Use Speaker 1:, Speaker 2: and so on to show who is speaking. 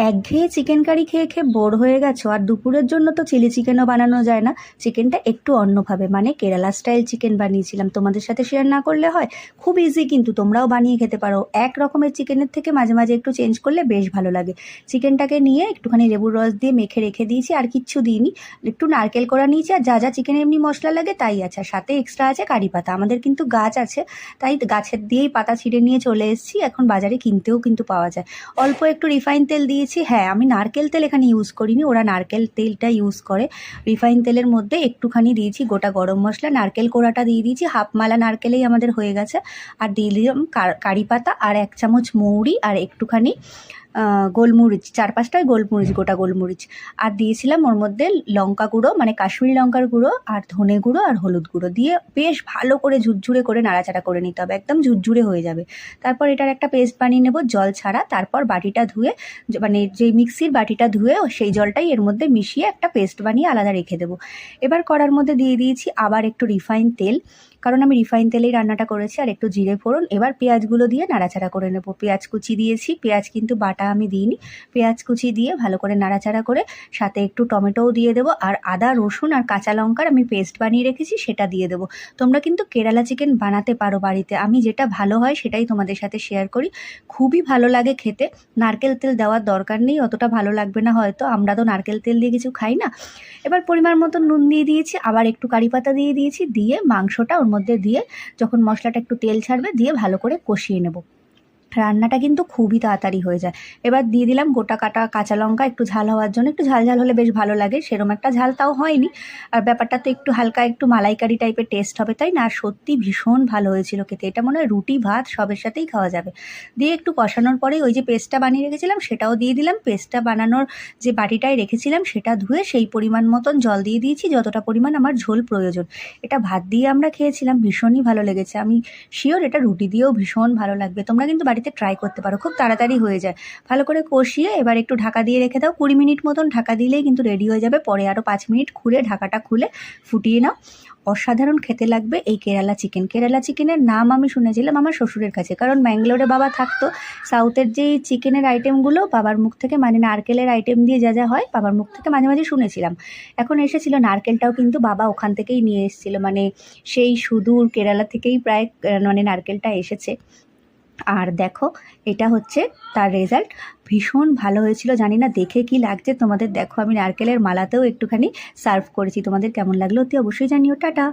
Speaker 1: একঘেয়ে chicken curry খেয়ে খেয়ে বোর হয়ে গেছো আর দুপুরের জন্য তো চিলি চিকেনও বানানো যায় না। চিকেনটা একটু অন্যভাবে মানে কেরালা স্টাইল চিকেন বানিয়েছিলাম, তোমাদের সাথে শেয়ার না করলে হয়। খুব ইজি, কিন্তু তোমরাও বানিয়ে খেতে পারো। এক রকমের চিকেনের থেকে মাঝে মাঝে একটু চেঞ্জ করলে বেশ ভালো লাগে। চিকেনটাকে নিয়ে একটুখানি লেবুর রস দিয়ে মেখে রেখে দিয়েছি, আর কিচ্ছু দিইনি। একটু নারকেল করা নিয়েছি, আর যা যা চিকেনে এমনি মশলা লাগে তাই আছে, আর সাথে এক্সট্রা আছে কারি পাতা। আমাদের কিন্তু গাছ আছে, তাই গাছের দিয়েই পাতা ছিঁড়ে নিয়ে চলে এসেছি। এখন বাজারে কিনতেও কিন্তু পাওয়া যায়। অল্প একটু রিফাইন তেল দিয়েছি। হ্যাঁ, আমি নারকেল তেল এখানে ইউজ করিনি, ওরা নারকেল তেলটা ইউজ করে। রিফাইন তেলের মধ্যে একটুখানি দিয়েছি গোটা গরম মশলা, নারকেল কোড়াটা দিয়ে দিয়েছি, হাফ মালা নারকেলেই আমাদের হয়ে গেছে। আর দিয়ে দিলাম কারি পাতা, আর 1 চামচ মৌরি, আর একটুখানি গোলমরিচ, 4-5টা গোলমরিচ, গোটা গোলমরিচ। আর দিয়েছিলাম ওর মধ্যে লঙ্কা গুঁড়ো, মানে কাশ্মীরি লঙ্কার গুঁড়ো, আর ধনে গুঁড়ো, আর হলুদ গুঁড়ো দিয়ে বেশ ভালো করে ঝুরঝুরে করে নাড়াচাড়া করে নিতে হবে, একদম ঝুরঝুরে হয়ে যাবে। তারপর এটার একটা পেস্ট বানিয়ে নেব জল ছাড়া। তারপর বাটিটা ধুয়ে, মানে যে মিক্সির বাটিটা ধুয়ে সেই জলটাই এর মধ্যে মিশিয়ে একটা পেস্ট বানিয়ে আলাদা রেখে দেবো। এবার কড়ার মধ্যে দিয়ে দিয়েছি আবার একটু রিফাইন তেল, কারণ আমি রিফাইন তেলেই রান্নাটা করেছি, আর একটু জিরে ফোড়ন। এবার পেঁয়াজগুলো দিয়ে নাড়াচাড়া করে নেব। পেঁয়াজ কুচি দিয়েছি, পেঁয়াজ কিন্তু বাটা আমি দিইনি। পেঁয়াজ কুচি দিয়ে ভালো করে নাড়াচাড়া করে সাথে একটু টমেটোও দিয়ে দেবো, আর আদা রসুন আর কাঁচা লঙ্কার আমি পেস্ট বানিয়ে রেখেছি সেটা দিয়ে দেবো। তোমরা কিন্তু কেরালা চিকেন বানাতে পারো বাড়িতে, আমি যেটা ভালো হয় সেটাই তোমাদের সাথে শেয়ার করি। খুবই ভালো লাগে খেতে। নারকেল তেল দেওয়ার দরকার নেই, অতটা ভালো লাগবে না হয়তো, আমরা তো নারকেল তেল দিয়ে কিছু খাই না। এবার পরিমাণ মতো নুন দিয়ে দিয়েছি, আবার একটু কারি পাতা দিয়ে দিয়েছি, দিয়ে মাংসটা ওর মধ্যে দিয়ে যখন মশলাটা একটু তেল ছাড়বে দিয়ে ভালো করে কষিয়ে নেব। রান্নাটা কিন্তু খুবই তাড়াতাড়ি হয়ে যায়। এবার দিয়ে দিলাম গোটা কাটা কাঁচা লঙ্কা, একটু ঝাল হওয়ার জন্য। একটু ঝাল ঝাল হলে বেশ ভালো লাগে, সেরকম একটা ঝাল তাও হয়নি। আর ব্যাপারটা তো একটু হালকা একটু মালাইকারি টাইপের টেস্ট হবে, তাই না? আর সত্যি ভীষণ ভালো হয়েছিল খেতে, এটা মনে হয় রুটি ভাত সবের সাথেই খাওয়া যাবে। দিয়ে একটু কষানোর পরেই ওই যে পেস্টটা বানিয়ে রেখেছিলাম সেটাও দিয়ে দিলাম। পেস্টটা বানানোর যে বাটিটায় রেখেছিলাম সেটা ধুয়ে সেই পরিমাণ মতন জল দিয়ে দিয়েছি, যতটা পরিমাণ আমার ঝোল প্রয়োজন। এটা ভাত দিয়ে আমরা খেয়েছিলাম, ভীষণই ভালো লেগেছে। আমি শিওর এটা রুটি দিয়েও ভীষণ ভালো লাগবে। তোমরা কিন্তু বাড়িতে ট্রাই করতে পারো, খুব তাড়াতাড়ি হয়ে যায়। ভালো করে কষিয়ে এবার একটু ঢাকা দিয়ে রেখে দাও, 20 মিনিট মতন ঢাকা দিলেই কিন্তু রেডি হয়ে যাবে। পরে আরও 5 মিনিট খুলে ঢাকাটা খুলে ফুটিয়ে নাও। অসাধারণ খেতে লাগবে এই কেরালা চিকেন। কেরালা চিকেনের নাম আমি শুনেছিলাম আমার শ্বশুরের কাছে, কারণ ব্যাঙ্গালোরে বাবা থাকতো। সাউথের যেই চিকেনের আইটেমগুলো বাবার মুখ থেকে, মানে নারকেলের আইটেম দিয়ে যা যা হয়, বাবার মুখ থেকে মাঝে মাঝে শুনেছিলাম। এখন এসেছিল নারকেলটাও কিন্তু বাবা ওখান থেকেই নিয়ে এসেছিল, মানে সেই সুদূর কেরালা থেকেই প্রায় মানে নারকেলটা এসেছে। আর দেখো, এটা হচ্ছে তার রেজাল্ট। ভীষণ ভালো হয়েছিল। জানি না দেখে কি লাগছে তোমাদের, দেখো আমি নারকেলের মালাতেও একটুখানি সার্ভ করেছি। তোমাদের কেমন লাগলো অতি অবশ্যই জানিও। টাটা।